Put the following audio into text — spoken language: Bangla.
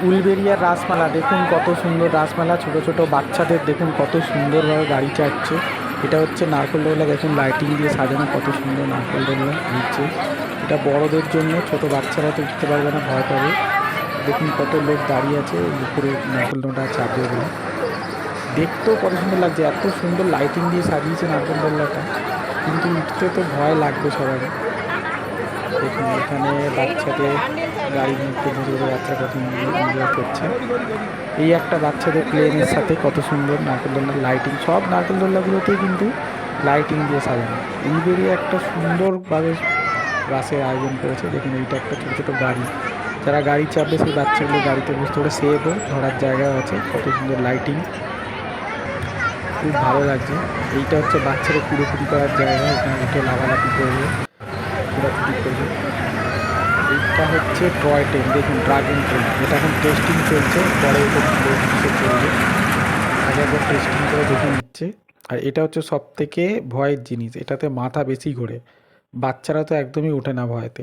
উলবেড়িয়ার রাসমেলা, দেখুন কত সুন্দর রাসমেলা। ছোট ছোট বাচ্চাদের দেখুন কত সুন্দরভাবে গাড়ি চাটছে। এটা হচ্ছে নারকেলদোল্লা, দেখুন লাইটিং দিয়ে সাজানো কত সুন্দর নারকেলদোল্লা নিচে। এটা বড়দের জন্য, ছোট বাচ্চারা তো উঠতে পারবে না, ভয় পাবে। দেখুন কত লোক দাঁড়িয়ে আছে উপরে নারকেলদোল্লা চাপবে বলে। দেখতেও কত সুন্দর লাগছে, এত সুন্দর লাইটিং দিয়ে সাজিয়েছে নারকেলদোল্লাটা, কিন্তু উঠতে তো ভয় লাগবে সবারই। দেখুন এখানে বাচ্চাদের গাড়ির মধ্যে ধীরে ধীরে বাচ্চা কত এনজয় করছে। এই একটা বাচ্চাদের প্লেনের সাথে কত সুন্দর নারকেলদোল্লার লাইটিং, সব নারকেলদোল্লাগুলোতেই কিন্তু লাইটিং দিয়ে সাজানো। উলবেড়িয়া একটা সুন্দরভাবে রাসের আয়োজন করেছে। দেখুন এইটা একটা ছোটো ছোটো গাড়ি, যারা গাড়ি চাপবে সেই বাচ্চাগুলো গাড়িতে বসতে পারে, সেফও ধরার জায়গাও আছে, কত সুন্দর লাইটিং, খুব ভালো লাগছে। এইটা হচ্ছে বাচ্চাদের কুড়োকুড়ি করার জায়গা, এখানে উঠে লাফালাফি করবে, ছোটাছুটি করবে। এইটা হচ্ছে টয় ট্রেন, দেখুন ড্রাগন ট্রেন, এটা এখন টেস্টিং চলছে, পরে এটা চলবে। আগে একবার টেস্টিং করে দেখে নিচ্ছে। আর এটা হচ্ছে সব থেকে ভয়ের জিনিস, এটাতে মাথা বেশি ঘোরে, বাচ্চারা তো একদমই ওঠে না ভয়েতে।